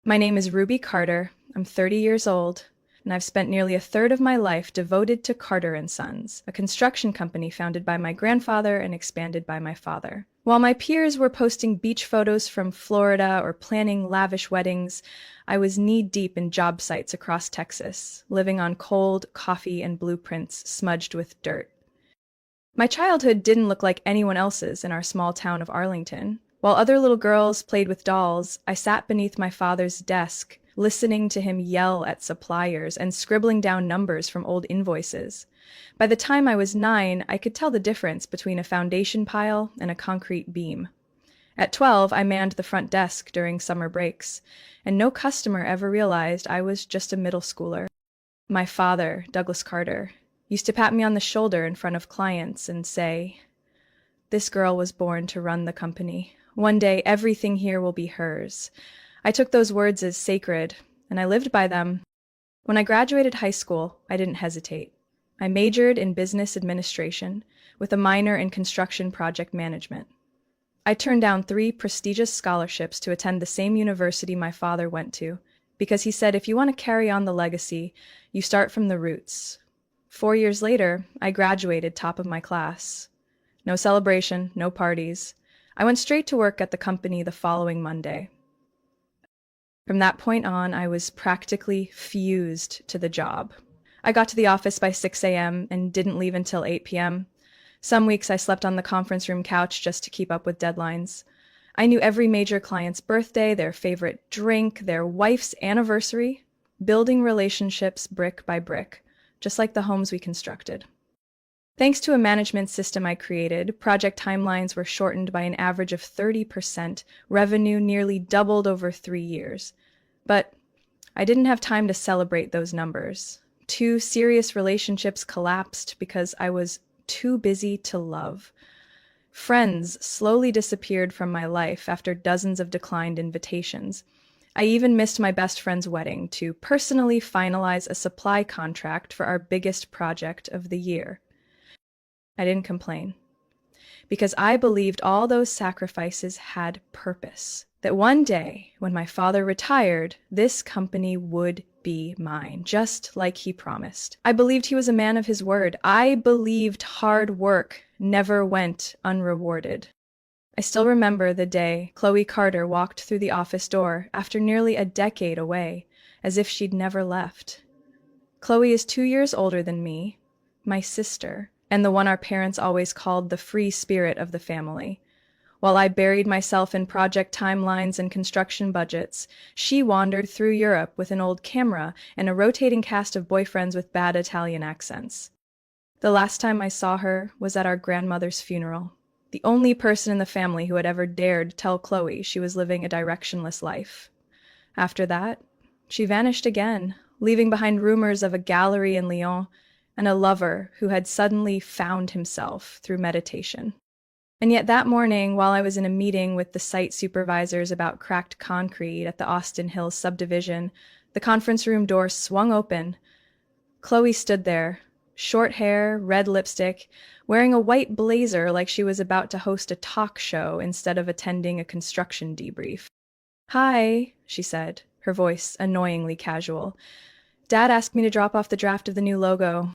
My name is Ruby Carter. I'm 30 years old, and I've spent nearly a third of my life devoted to Carter and Sons, a construction company founded by my grandfather and expanded by my father. While my peers were posting beach photos from Florida or planning lavish weddings, I was knee-deep in job sites across Texas, living on cold coffee and blueprints smudged with dirt. My childhood didn't look like anyone else's in our small town of Arlington. While other little girls played with dolls, I sat beneath my father's desk, listening to him yell at suppliers and scribbling down numbers from old invoices. By the time I was 9, I could tell the difference between a foundation pile and a concrete beam. At 12, I manned the front desk during summer breaks, and no customer ever realized I was just a middle schooler. My father, Douglas Carter, used to pat me on the shoulder in front of clients and say, "This girl was born to run the company. One day, everything here will be hers." I took those words as sacred, and I lived by them. When I graduated high school, I didn't hesitate. I majored in business administration with a minor in construction project management. I turned down 3 prestigious scholarships to attend the same university my father went to, because he said if you want to carry on the legacy, you start from the roots. 4 years later, I graduated top of my class. No celebration, no parties. I went straight to work at the company the following Monday. From that point on, I was practically fused to the job. I got to the office by 6 a.m. and didn't leave until 8 p.m. Some weeks I slept on the conference room couch just to keep up with deadlines. I knew every major client's birthday, their favorite drink, their wife's anniversary, building relationships brick by brick, just like the homes we constructed. Thanks to a management system I created, project timelines were shortened by an average of 30%, revenue nearly doubled over 3 years. But I didn't have time to celebrate those numbers. 2 serious relationships collapsed because I was too busy to love. Friends slowly disappeared from my life after dozens of declined invitations. I even missed my best friend's wedding to personally finalize a supply contract for our biggest project of the year. I didn't complain, because I believed all those sacrifices had purpose, that one day, when my father retired, this company would be mine, just like he promised. I believed he was a man of his word. I believed hard work never went unrewarded. I still remember the day Chloe Carter walked through the office door after nearly a decade away, as if she'd never left. Chloe is 2 years older than me, my sister, and the one our parents always called the free spirit of the family. While I buried myself in project timelines and construction budgets, she wandered through Europe with an old camera and a rotating cast of boyfriends with bad Italian accents. The last time I saw her was at our grandmother's funeral, the only person in the family who had ever dared tell Chloe she was living a directionless life. After that, she vanished again, leaving behind rumors of a gallery in Lyon and a lover who had suddenly found himself through meditation. And yet that morning, while I was in a meeting with the site supervisors about cracked concrete at the Austin Hills subdivision, the conference room door swung open. Chloe stood there, short hair, red lipstick, wearing a white blazer like she was about to host a talk show instead of attending a construction debrief. "Hi," she said, her voice annoyingly casual. "Dad asked me to drop off the draft of the new logo."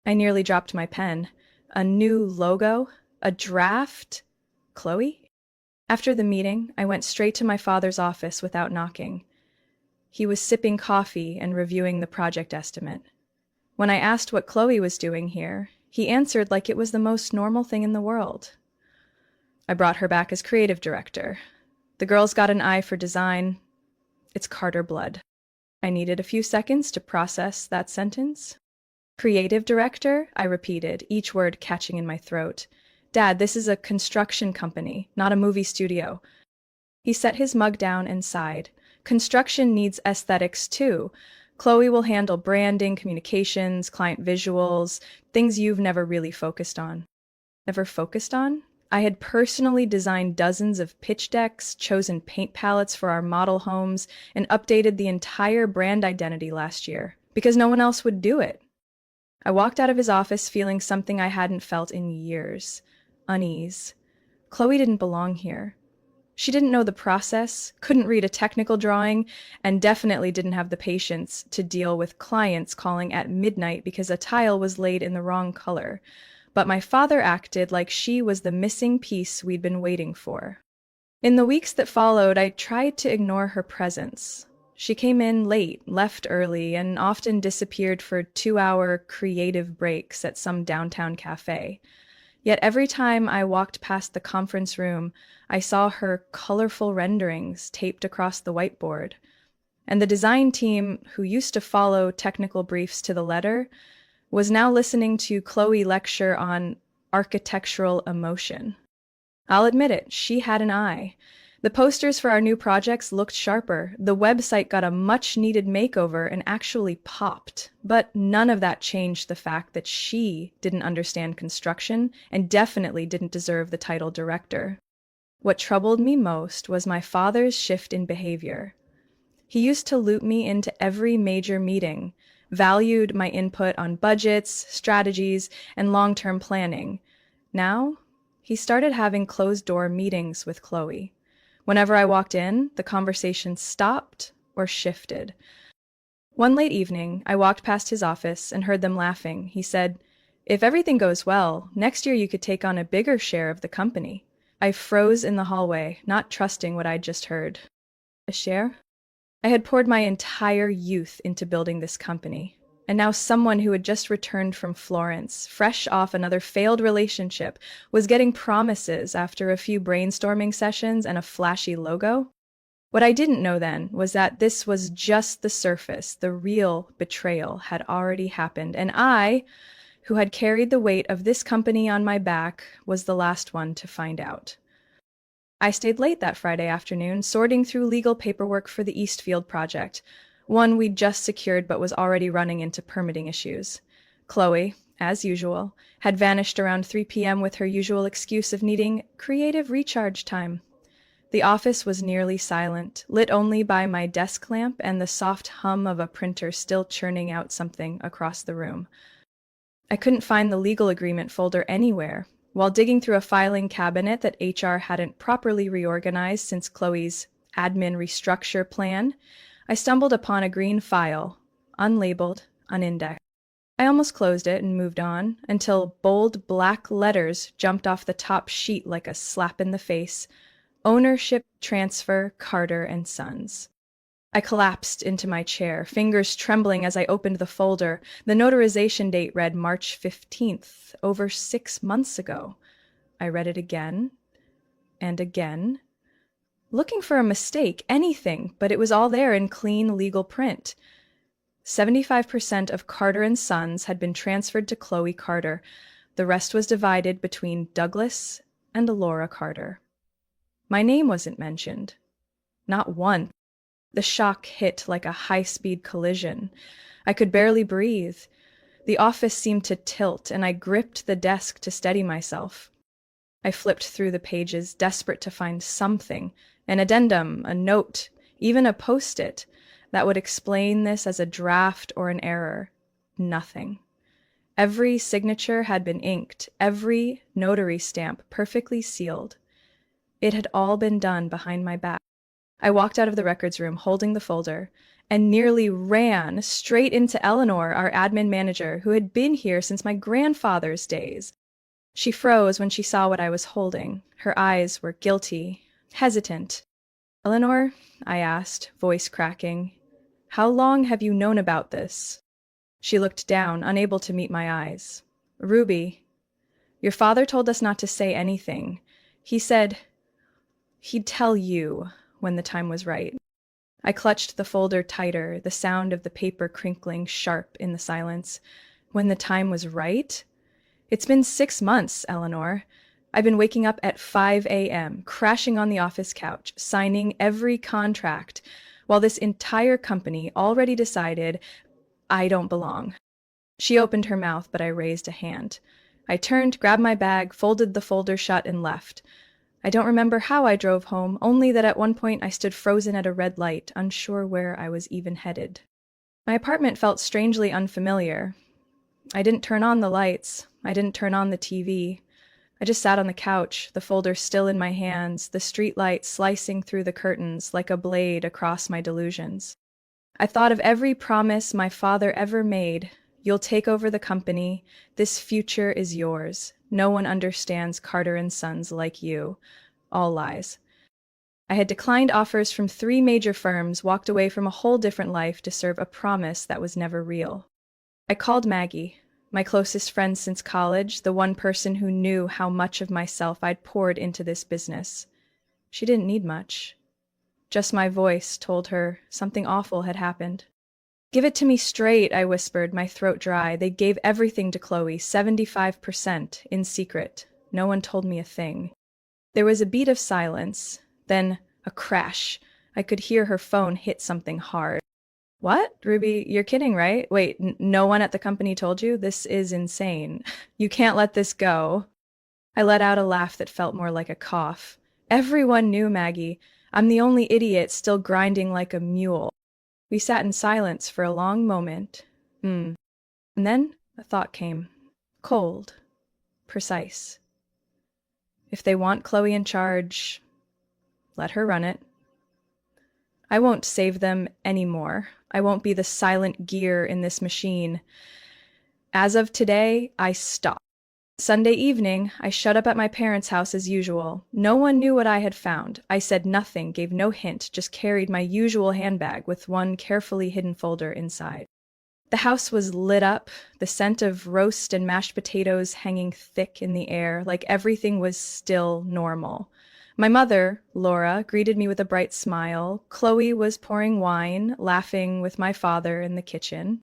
I nearly dropped my pen. A new logo? A draft? Chloe? After the meeting, I went straight to my father's office without knocking. He was sipping coffee and reviewing the project estimate. When I asked what Chloe was doing here, he answered like it was the most normal thing in the world. "I brought her back as creative director. The girl's got an eye for design. It's Carter blood." I needed a few seconds to process that sentence. "Creative director?" I repeated, each word catching in my throat. "Dad, this is a construction company, not a movie studio." He set his mug down and sighed. "Construction needs aesthetics too. Chloe will handle branding, communications, client visuals, things you've never really focused on." Never focused on? I had personally designed dozens of pitch decks, chosen paint palettes for our model homes, and updated the entire brand identity last year, because no one else would do it. I walked out of his office feeling something I hadn't felt in years. Unease. Chloe didn't belong here. She didn't know the process, couldn't read a technical drawing, and definitely didn't have the patience to deal with clients calling at midnight because a tile was laid in the wrong color. But my father acted like she was the missing piece we'd been waiting for. In the weeks that followed, I tried to ignore her presence. She came in late, left early, and often disappeared for 2-hour creative breaks at some downtown cafe. Yet every time I walked past the conference room, I saw her colorful renderings taped across the whiteboard. And the design team, who used to follow technical briefs to the letter, was now listening to Chloe lecture on architectural emotion. I'll admit it, she had an eye. The posters for our new projects looked sharper, the website got a much-needed makeover and actually popped. But none of that changed the fact that she didn't understand construction and definitely didn't deserve the title director. What troubled me most was my father's shift in behavior. He used to loop me into every major meeting, valued my input on budgets, strategies, and long-term planning. Now, he started having closed-door meetings with Chloe. Whenever I walked in, the conversation stopped or shifted. One late evening, I walked past his office and heard them laughing. He said, "If everything goes well, next year you could take on a bigger share of the company." I froze in the hallway, not trusting what I'd just heard. A share? I had poured my entire youth into building this company. And now someone who had just returned from Florence, fresh off another failed relationship, was getting promises after a few brainstorming sessions and a flashy logo? What I didn't know then was that this was just the surface. The real betrayal had already happened, and I, who had carried the weight of this company on my back, was the last one to find out. I stayed late that Friday afternoon, sorting through legal paperwork for the Eastfield project, one we'd just secured but was already running into permitting issues. Chloe, as usual, had vanished around 3 p.m. with her usual excuse of needing creative recharge time. The office was nearly silent, lit only by my desk lamp and the soft hum of a printer still churning out something across the room. I couldn't find the legal agreement folder anywhere. While digging through a filing cabinet that HR hadn't properly reorganized since Chloe's admin restructure plan, I stumbled upon a green file, unlabeled, unindexed. I almost closed it and moved on until bold black letters jumped off the top sheet like a slap in the face. Ownership transfer, Carter and Sons. I collapsed into my chair, fingers trembling as I opened the folder. The notarization date read March 15th, over 6 months ago. I read it again and again, looking for a mistake, anything, but it was all there in clean legal print. 75% of Carter and Sons had been transferred to Chloe Carter. The rest was divided between Douglas and Laura Carter. My name wasn't mentioned. Not one. The shock hit like a high-speed collision. I could barely breathe. The office seemed to tilt, and I gripped the desk to steady myself. I flipped through the pages, desperate to find something, an addendum, a note, even a post-it, that would explain this as a draft or an error. Nothing. Every signature had been inked, every notary stamp perfectly sealed. It had all been done behind my back. I walked out of the records room holding the folder and nearly ran straight into Eleanor, our admin manager, who had been here since my grandfather's days. She froze when she saw what I was holding. Her eyes were guilty, hesitant. "Eleanor," I asked, voice cracking, "how long have you known about this?" She looked down, unable to meet my eyes. "Ruby, your father told us not to say anything. He said he'd tell you when the time was right." I clutched the folder tighter, the sound of the paper crinkling sharp in the silence. When the time was right? It's been 6 months, Eleanor. I've been waking up at 5 a.m., crashing on the office couch, signing every contract, while this entire company already decided I don't belong. She opened her mouth, but I raised a hand. I turned, grabbed my bag, folded the folder shut, and left. I don't remember how I drove home, only that at one point I stood frozen at a red light, unsure where I was even headed. My apartment felt strangely unfamiliar. I didn't turn on the lights. I didn't turn on the TV. I just sat on the couch, the folder still in my hands, the streetlight slicing through the curtains like a blade across my delusions. I thought of every promise my father ever made. You'll take over the company. This future is yours. No one understands Carter and Sons like you. All lies. I had declined offers from 3 major firms, walked away from a whole different life to serve a promise that was never real. I called Maggie, my closest friend since college, the one person who knew how much of myself I'd poured into this business. She didn't need much. Just my voice told her something awful had happened. Give it to me straight, I whispered, my throat dry. They gave everything to Chloe, 75%, in secret. No one told me a thing. There was a beat of silence, then a crash. I could hear her phone hit something hard. What? Ruby, you're kidding, right? Wait, no one at the company told you? This is insane. You can't let this go. I let out a laugh that felt more like a cough. Everyone knew, Maggie. I'm the only idiot still grinding like a mule. We sat in silence for a long moment. And then a thought came. Cold. Precise. If they want Chloe in charge, let her run it. I won't save them anymore. I won't be the silent gear in this machine. As of today, I stopped. Sunday evening, I shut up at my parents' house as usual. No one knew what I had found. I said nothing, gave no hint, just carried my usual handbag with one carefully hidden folder inside. The house was lit up, the scent of roast and mashed potatoes hanging thick in the air, like everything was still normal. My mother, Laura, greeted me with a bright smile. Chloe was pouring wine, laughing with my father in the kitchen.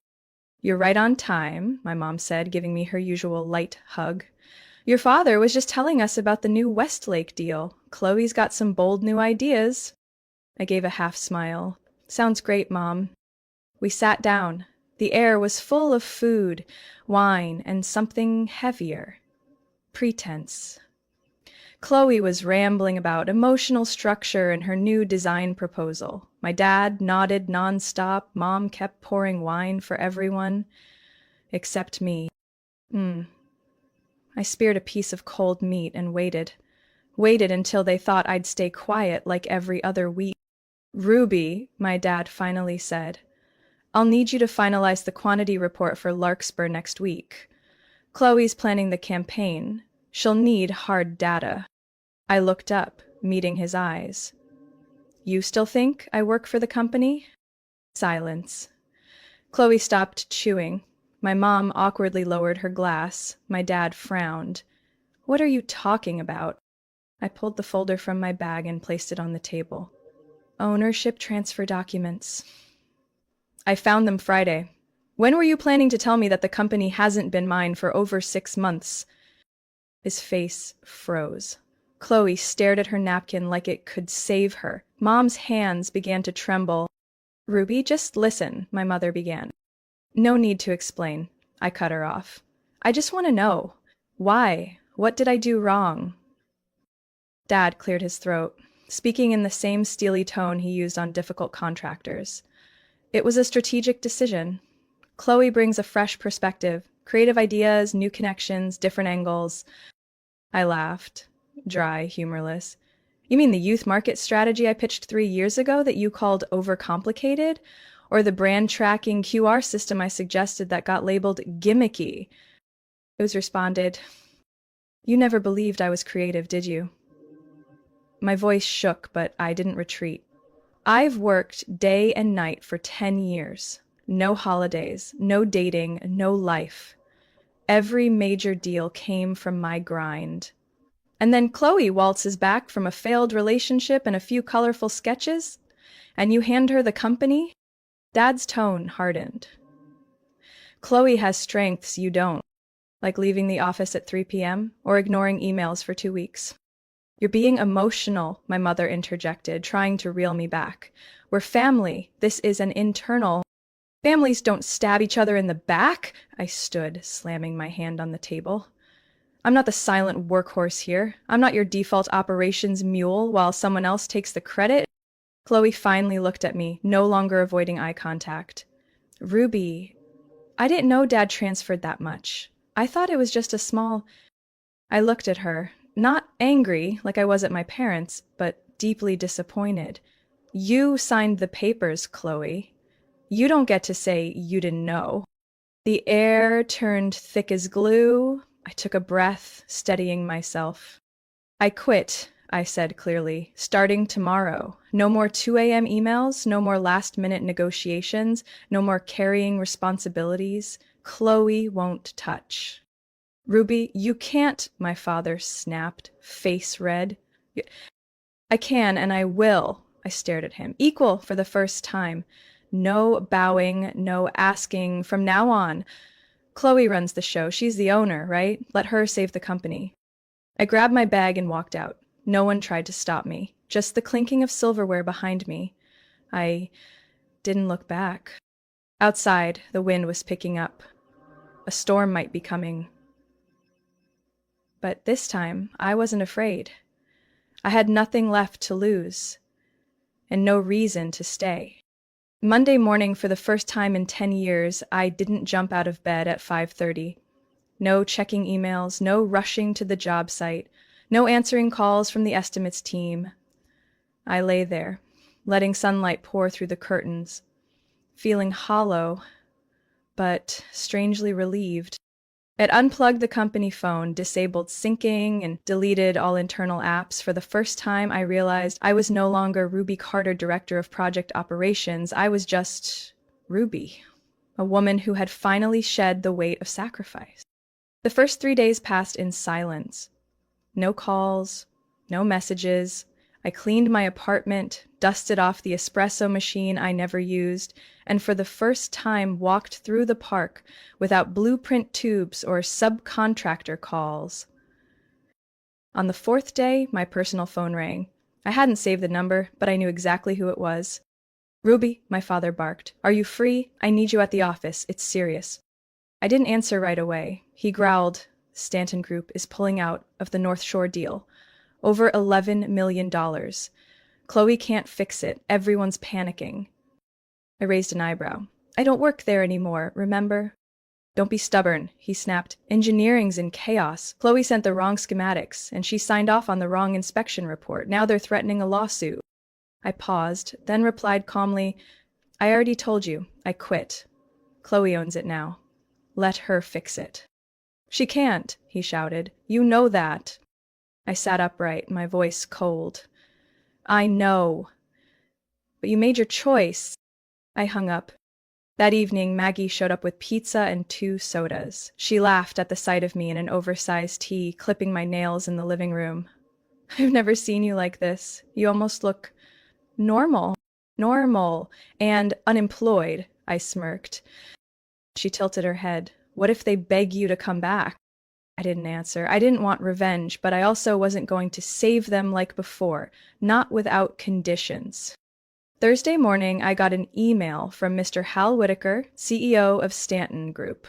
You're right on time, my mom said, giving me her usual light hug. Your father was just telling us about the new Westlake deal. Chloe's got some bold new ideas. I gave a half smile. Sounds great, Mom. We sat down. The air was full of food, wine, and something heavier. Pretense. Chloe was rambling about emotional structure and her new design proposal. My dad nodded nonstop. Mom kept pouring wine for everyone, except me. I speared a piece of cold meat and waited. Waited until they thought I'd stay quiet like every other week. Ruby, my dad finally said, I'll need you to finalize the quantity report for Larkspur next week. Chloe's planning the campaign. She'll need hard data. I looked up, meeting his eyes. You still think I work for the company? Silence. Chloe stopped chewing. My mom awkwardly lowered her glass. My dad frowned. What are you talking about? I pulled the folder from my bag and placed it on the table. Ownership transfer documents. I found them Friday. When were you planning to tell me that the company hasn't been mine for over 6 months? His face froze. Chloe stared at her napkin like it could save her. Mom's hands began to tremble. Ruby, just listen, my mother began. No need to explain. I cut her off. I just want to know. Why? What did I do wrong? Dad cleared his throat, speaking in the same steely tone he used on difficult contractors. It was a strategic decision. Chloe brings a fresh perspective, creative ideas, new connections, different angles. I laughed. Dry, humorless. You mean the youth market strategy I pitched 3 years ago that you called overcomplicated? Or the brand tracking QR system I suggested that got labeled gimmicky? It was responded, You never believed I was creative, did you? My voice shook, but I didn't retreat. I've worked day and night for 10 years. No holidays, no dating, no life. Every major deal came from my grind. And then Chloe waltzes back from a failed relationship and a few colorful sketches, and you hand her the company? Dad's tone hardened. Chloe has strengths you don't, like leaving the office at 3 p.m. or ignoring emails for 2 weeks. You're being emotional, my mother interjected, trying to reel me back. We're family. This is an internal. Families don't stab each other in the back. I stood, slamming my hand on the table. I'm not the silent workhorse here. I'm not your default operations mule while someone else takes the credit. Chloe finally looked at me, no longer avoiding eye contact. Ruby, I didn't know Dad transferred that much. I thought it was just a small. I looked at her, not angry like I was at my parents, but deeply disappointed. You signed the papers, Chloe. You don't get to say you didn't know. The air turned thick as glue. I took a breath, steadying myself. I quit, I said clearly, starting tomorrow. No more 2 a.m. emails, no more last-minute negotiations, no more carrying responsibilities. Chloe won't touch. Ruby, you can't, my father snapped, face red. I can and I will, I stared at him. Equal for the first time. No bowing, no asking. From now on, Chloe runs the show. She's the owner, right? Let her save the company. I grabbed my bag and walked out. No one tried to stop me. Just the clinking of silverware behind me. I didn't look back. Outside, the wind was picking up. A storm might be coming. But this time, I wasn't afraid. I had nothing left to lose, and no reason to stay. Monday morning, for the first time in 10 years, I didn't jump out of bed at 5:30. No checking emails, no rushing to the job site, no answering calls from the estimates team. I lay there, letting sunlight pour through the curtains, feeling hollow, but strangely relieved. It unplugged the company phone, disabled syncing, and deleted all internal apps. For the first time, I realized I was no longer Ruby Carter, Director of Project Operations. I was just Ruby, a woman who had finally shed the weight of sacrifice. The first 3 days passed in silence. No calls, no messages. I cleaned my apartment, dusted off the espresso machine I never used, and for the first time walked through the park without blueprint tubes or subcontractor calls. On the 4th day, my personal phone rang. I hadn't saved the number, but I knew exactly who it was. "Ruby," my father barked. "Are you free? I need you at the office. It's serious." I didn't answer right away. He growled, "Stanton Group is pulling out of the North Shore deal. Over $11 million. Chloe can't fix it. Everyone's panicking." I raised an eyebrow. "I don't work there anymore, remember?" "Don't be stubborn," he snapped. "Engineering's in chaos. Chloe sent the wrong schematics, and she signed off on the wrong inspection report. Now they're threatening a lawsuit." I paused, then replied calmly, "I already told you. I quit. Chloe owns it now. Let her fix it." "She can't," he shouted. "You know that." I sat upright, my voice cold. "I know. But you made your choice." I hung up. That evening, Maggie showed up with pizza and 2 sodas. She laughed at the sight of me in an oversized tee, clipping my nails in the living room. "I've never seen you like this. You almost look normal." "Normal and unemployed," I smirked. She tilted her head. "What if they beg you to come back?" I didn't answer. I didn't want revenge, but I also wasn't going to save them like before, not without conditions. Thursday morning, I got an email from Mr. Hal Whitaker, CEO of Stanton Group,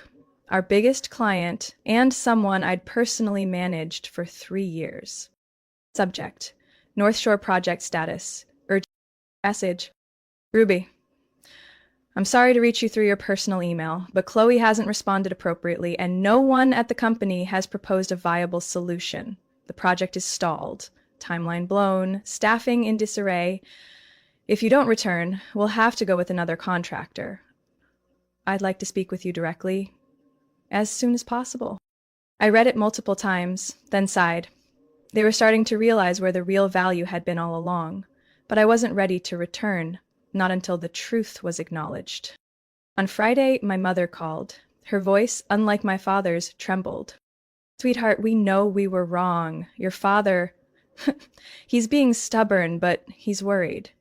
our biggest client and someone I'd personally managed for 3 years. Subject: North Shore project status. Urgent message. Ruby, I'm sorry to reach you through your personal email, but Chloe hasn't responded appropriately, and no one at the company has proposed a viable solution. The project is stalled, timeline blown, staffing in disarray. If you don't return, we'll have to go with another contractor. I'd like to speak with you directly, as soon as possible. I read it multiple times, then sighed. They were starting to realize where the real value had been all along, but I wasn't ready to return. Not until the truth was acknowledged. On Friday, my mother called. Her voice, unlike my father's, trembled. "Sweetheart, we know we were wrong. Your father, he's being stubborn, but he's worried.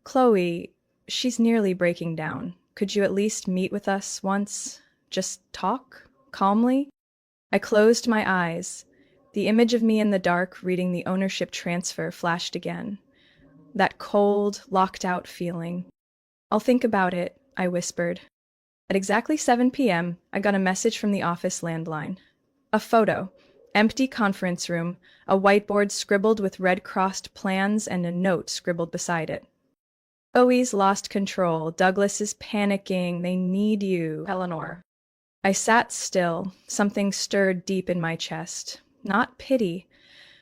Chloe, she's nearly breaking down. Could you at least meet with us once? Just talk, calmly?" I closed my eyes. The image of me in the dark reading the ownership transfer flashed again. That cold, locked-out feeling. "I'll think about it," I whispered. At exactly 7 p.m., I got a message from the office landline. A photo. Empty conference room, a whiteboard scribbled with red-crossed plans and a note scribbled beside it. "Chloe's lost control. Douglas is panicking. They need you, Eleanor." I sat still. Something stirred deep in my chest. Not pity,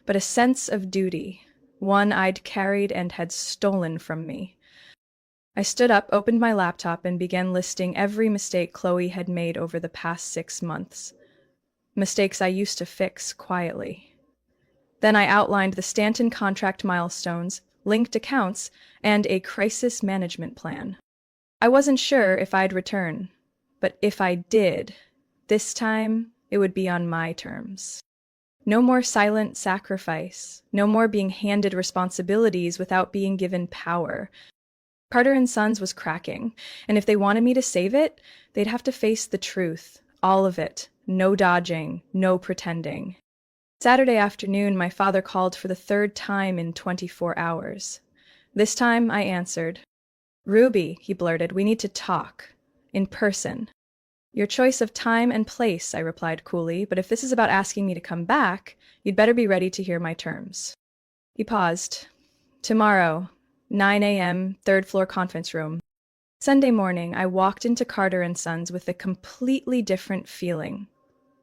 but a sense of duty, one I'd carried and had stolen from me. I stood up, opened my laptop, and began listing every mistake Chloe had made over the past 6 months. Mistakes I used to fix quietly. Then I outlined the Stanton contract milestones, linked accounts, and a crisis management plan. I wasn't sure if I'd return, but if I did, this time it would be on my terms. No more silent sacrifice, no more being handed responsibilities without being given power. Carter and Sons was cracking, and if they wanted me to save it, they'd have to face the truth, all of it, no dodging, no pretending. Saturday afternoon, my father called for the third time in 24 hours. This time I answered. "Ruby," he blurted, "we need to talk. In person." "Your choice of time and place," I replied coolly, "but if this is about asking me to come back, you'd better be ready to hear my terms." He paused. "Tomorrow, 9 a.m., third floor conference room." Sunday morning, I walked into Carter and Sons with a completely different feeling.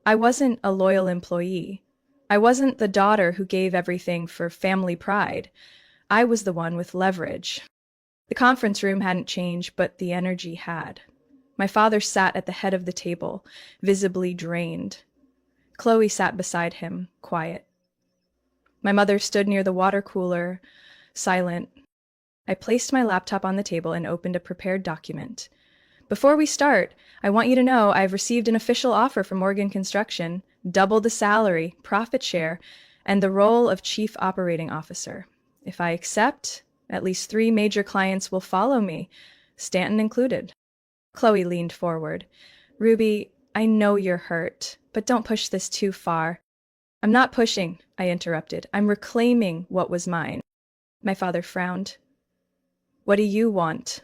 I wasn't a loyal employee. I wasn't the daughter who gave everything for family pride. I was the one with leverage. The conference room hadn't changed, but the energy had. My father sat at the head of the table, visibly drained. Chloe sat beside him, quiet. My mother stood near the water cooler, silent. I placed my laptop on the table and opened a prepared document. "Before we start, I want you to know I've received an official offer from Morgan Construction, double the salary, profit share, and the role of Chief Operating Officer. If I accept, at least 3 major clients will follow me, Stanton included." Chloe leaned forward. "Ruby, I know you're hurt, but don't push this too far." "I'm not pushing," I interrupted. "I'm reclaiming what was mine." My father frowned. "What do you want?"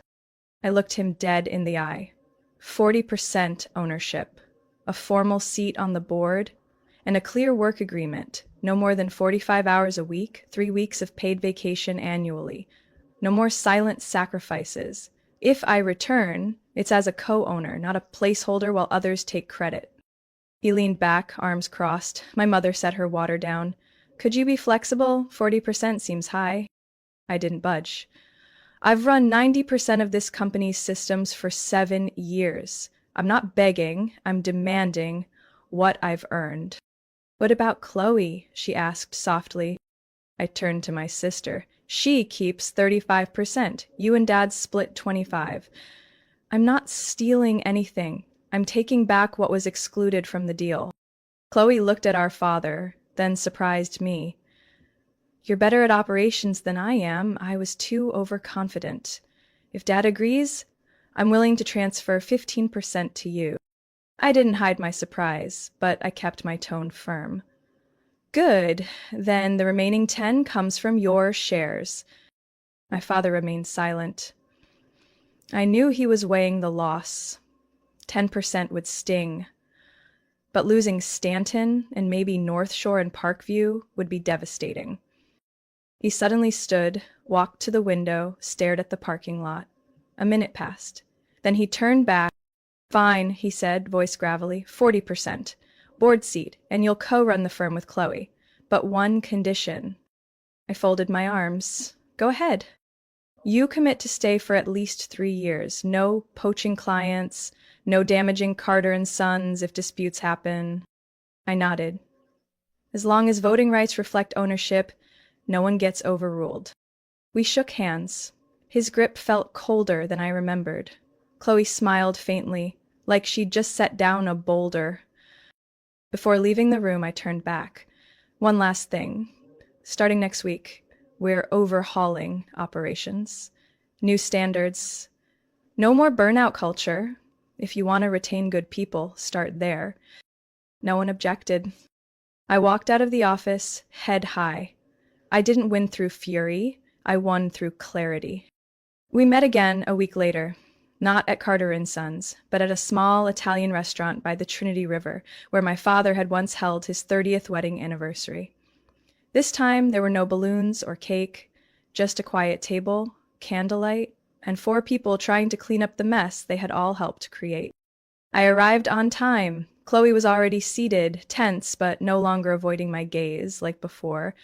I looked him dead in the eye. 40% ownership, a formal seat on the board, and a clear work agreement, no more than 45 hours a week, 3 weeks of paid vacation annually. No more silent sacrifices. If I return, it's as a co-owner, not a placeholder while others take credit. He leaned back, arms crossed. My mother set her water down. "Could you be flexible? 40% seems high." I didn't budge. "I've run 90% of this company's systems for 7 years. I'm not begging, I'm demanding what I've earned." "What about Chloe?" she asked softly. I turned to my sister. "She keeps 35%. You and Dad split 25. I'm not stealing anything. I'm taking back what was excluded from the deal." Chloe looked at our father, then surprised me. "You're better at operations than I am. I was too overconfident. If Dad agrees, I'm willing to transfer 15% to you." I didn't hide my surprise, but I kept my tone firm. "Good. Then the remaining 10 comes from your shares." My father remained silent. I knew he was weighing the loss. 10% would sting. But losing Stanton and maybe North Shore and Parkview would be devastating. He suddenly stood, walked to the window, stared at the parking lot. A minute passed. Then he turned back. "Fine," he said, voice gravelly, 40%. Board seat, and you'll co-run the firm with Chloe. But one condition." I folded my arms. "Go ahead." "You commit to stay for at least 3 years. No poaching clients, no damaging Carter and Sons if disputes happen." I nodded. "As long as voting rights reflect ownership, no one gets overruled." We shook hands. His grip felt colder than I remembered. Chloe smiled faintly, like she'd just set down a boulder. Before leaving the room, I turned back. "One last thing. Starting next week, we're overhauling operations. New standards. No more burnout culture. If you want to retain good people, start there." No one objected. I walked out of the office, head high. I didn't win through fury. I won through clarity. We met again a week later, not at Carter and Sons, but at a small Italian restaurant by the Trinity River, where my father had once held his 30th wedding anniversary. This time there were no balloons or cake, just a quiet table, candlelight, and 4 people trying to clean up the mess they had all helped create. I arrived on time, Chloe was already seated, tense but no longer avoiding my gaze like before.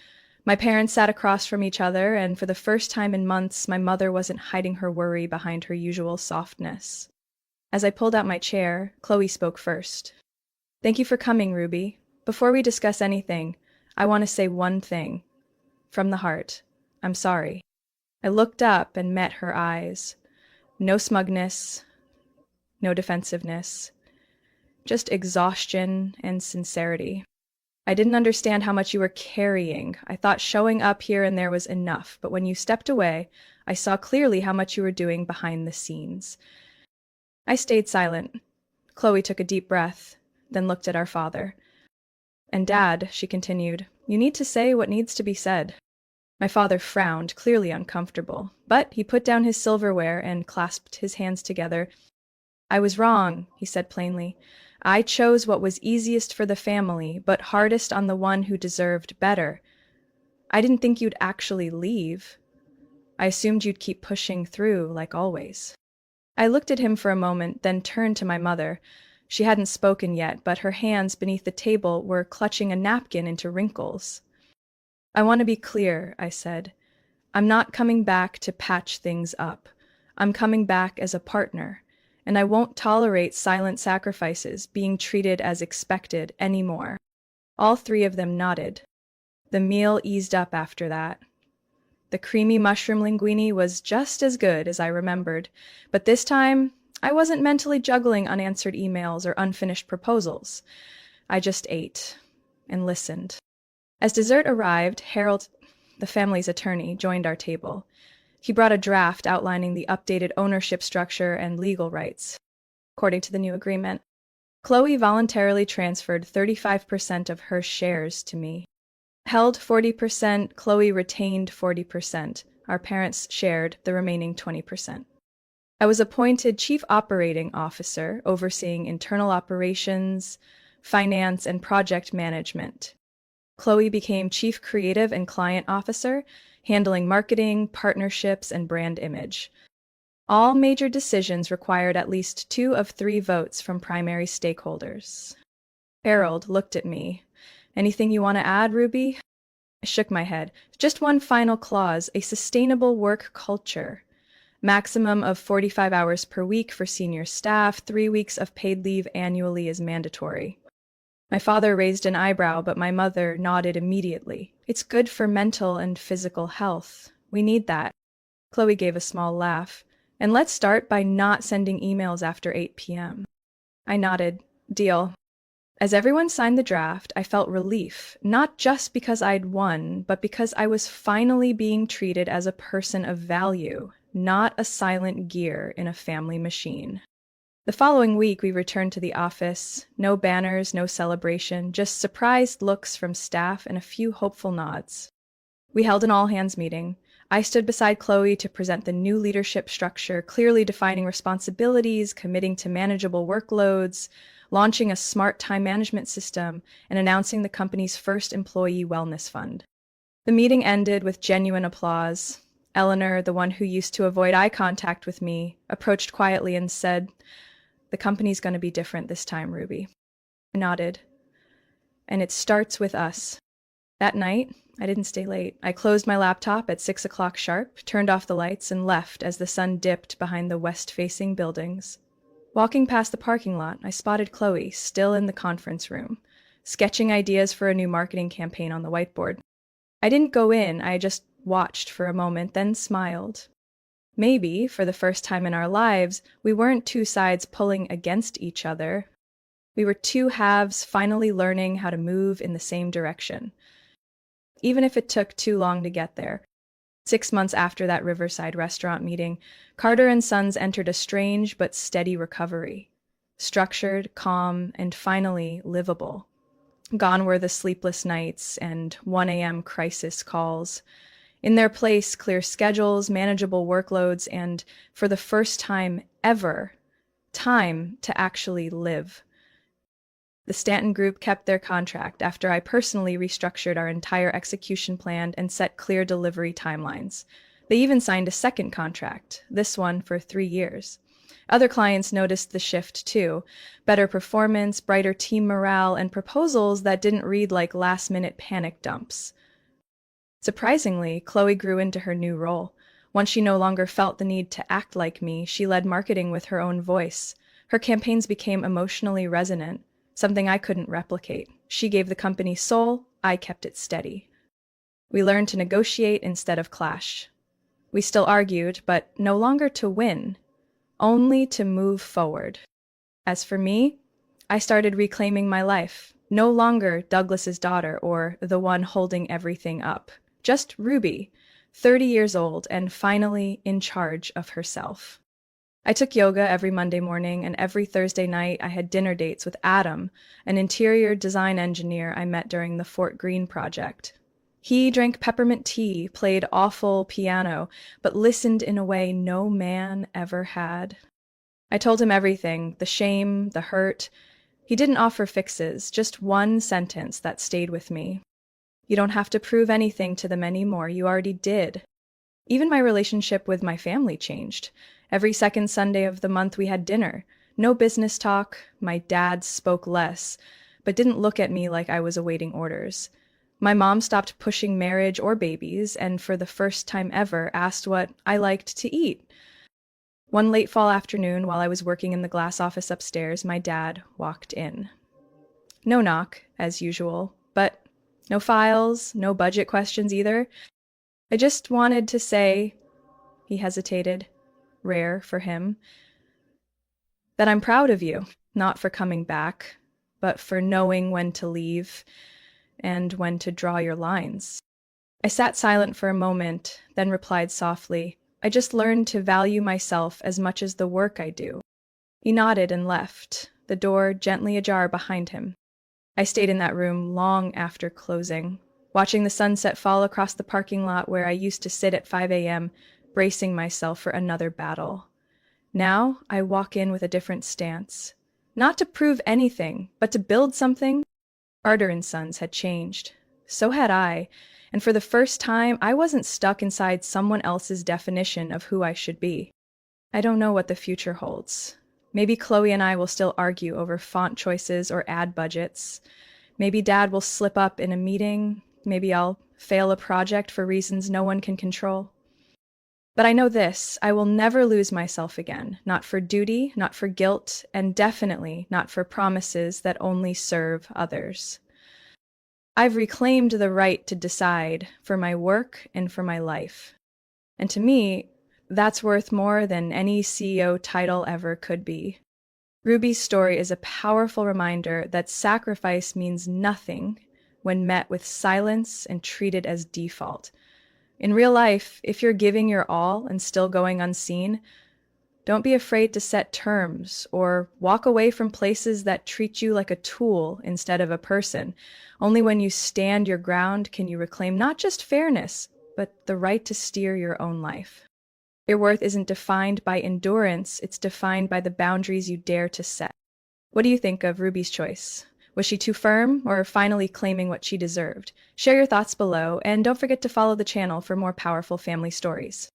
My parents sat across from each other, and for the first time in months, my mother wasn't hiding her worry behind her usual softness. As I pulled out my chair, Chloe spoke first. "Thank you for coming, Ruby. Before we discuss anything, I want to say one thing. From the heart. I'm sorry." I looked up and met her eyes. No smugness, no defensiveness, just exhaustion and sincerity. "I didn't understand how much you were carrying. I thought showing up here and there was enough, but when you stepped away, I saw clearly how much you were doing behind the scenes." I stayed silent. Chloe took a deep breath, then looked at our father. "And Dad," she continued, "you need to say what needs to be said." My father frowned, clearly uncomfortable, but he put down his silverware and clasped his hands together. "I was wrong," he said plainly. "I chose what was easiest for the family, but hardest on the one who deserved better. I didn't think you'd actually leave. I assumed you'd keep pushing through, like always." I looked at him for a moment, then turned to my mother. She hadn't spoken yet, but her hands beneath the table were clutching a napkin into wrinkles. "I want to be clear," I said. "I'm not coming back to patch things up. I'm coming back as a partner, and I won't tolerate silent sacrifices being treated as expected anymore." All three of them nodded. The meal eased up after that. The creamy mushroom linguine was just as good as I remembered, but this time I wasn't mentally juggling unanswered emails or unfinished proposals. I just ate and listened. As dessert arrived, Harold, the family's attorney, joined our table. He brought a draft outlining the updated ownership structure and legal rights. According to the new agreement, Chloe voluntarily transferred 35% of her shares to me. Held 40%, Chloe retained 40%. Our parents shared the remaining 20%. I was appointed Chief Operating Officer, overseeing internal operations, finance, and project management. Chloe became Chief Creative and Client Officer, handling marketing, partnerships, and brand image. All major decisions required at least 2 of 3 votes from primary stakeholders. Harold looked at me. "Anything you want to add, Ruby?" I shook my head. "Just one final clause, a sustainable work culture. Maximum of 45 hours per week for senior staff, 3 weeks of paid leave annually is mandatory." My father raised an eyebrow, but my mother nodded immediately. "It's good for mental and physical health. We need that." Chloe gave a small laugh. "And let's start by not sending emails after 8 p.m. I nodded. "Deal." As everyone signed the draft, I felt relief, not just because I'd won, but because I was finally being treated as a person of value, not a silent gear in a family machine. The following week, we returned to the office. No banners, no celebration, just surprised looks from staff and a few hopeful nods. We held an all-hands meeting. I stood beside Chloe to present the new leadership structure, clearly defining responsibilities, committing to manageable workloads, launching a smart time management system, and announcing the company's first employee wellness fund. The meeting ended with genuine applause. Eleanor, the one who used to avoid eye contact with me, approached quietly and said, "The company's going to be different this time, Ruby." I nodded. "And it starts with us." That night, I didn't stay late. I closed my laptop at 6 o'clock sharp, turned off the lights, and left as the sun dipped behind the west-facing buildings. Walking past the parking lot, I spotted Chloe, still in the conference room, sketching ideas for a new marketing campaign on the whiteboard. I didn't go in, I just watched for a moment, then smiled. Maybe, for the first time in our lives, we weren't 2 sides pulling against each other. We were 2 halves finally learning how to move in the same direction. Even if it took too long to get there. 6 months after that Riverside restaurant meeting, Carter and Sons entered a strange but steady recovery. Structured, calm, and finally livable. Gone were the sleepless nights and 1 a.m. crisis calls. In their place, clear schedules, manageable workloads, and, for the first time ever, time to actually live. The Stanton Group kept their contract after I personally restructured our entire execution plan and set clear delivery timelines. They even signed a second contract, this one for 3 years. Other clients noticed the shift too: better performance, brighter team morale, and proposals that didn't read like last-minute panic dumps. Surprisingly, Chloe grew into her new role. Once she no longer felt the need to act like me, she led marketing with her own voice. Her campaigns became emotionally resonant, something I couldn't replicate. She gave the company soul, I kept it steady. We learned to negotiate instead of clash. We still argued, but no longer to win, only to move forward. As for me, I started reclaiming my life. No longer Douglas's daughter or the one holding everything up. Just Ruby, 30 years old and finally in charge of herself. I took yoga every Monday morning, and every Thursday night I had dinner dates with Adam, an interior design engineer I met during the Fort Greene project. He drank peppermint tea, played awful piano, but listened in a way no man ever had. I told him everything, the shame, the hurt. He didn't offer fixes, just one sentence that stayed with me. You don't have to prove anything to them anymore, you already did. Even my relationship with my family changed. Every second Sunday of the month we had dinner. No business talk, my dad spoke less, but didn't look at me like I was awaiting orders. My mom stopped pushing marriage or babies, and for the first time ever asked what I liked to eat. One late fall afternoon, while I was working in the glass office upstairs, my dad walked in. No knock, as usual, but no files, no budget questions either. I just wanted to say, he hesitated, rare for him, that I'm proud of you, not for coming back, but for knowing when to leave and when to draw your lines. I sat silent for a moment, then replied softly, I just learned to value myself as much as the work I do. He nodded and left, the door gently ajar behind him. I stayed in that room long after closing, watching the sunset fall across the parking lot where I used to sit at 5 a.m., bracing myself for another battle. Now I walk in with a different stance. Not to prove anything, but to build something. Carter & Sons had changed. So had I, and for the first time, I wasn't stuck inside someone else's definition of who I should be. I don't know what the future holds. Maybe Chloe and I will still argue over font choices or ad budgets. Maybe Dad will slip up in a meeting. Maybe I'll fail a project for reasons no one can control. But I know this, I will never lose myself again, not for duty, not for guilt, and definitely not for promises that only serve others. I've reclaimed the right to decide for my work and for my life. And to me, that's worth more than any CEO title ever could be. Ruby's story is a powerful reminder that sacrifice means nothing when met with silence and treated as default. In real life, if you're giving your all and still going unseen, don't be afraid to set terms or walk away from places that treat you like a tool instead of a person. Only when you stand your ground can you reclaim not just fairness, but the right to steer your own life. Your worth isn't defined by endurance, it's defined by the boundaries you dare to set. What do you think of Ruby's choice? Was she too firm, or finally claiming what she deserved? Share your thoughts below, and don't forget to follow the channel for more powerful family stories.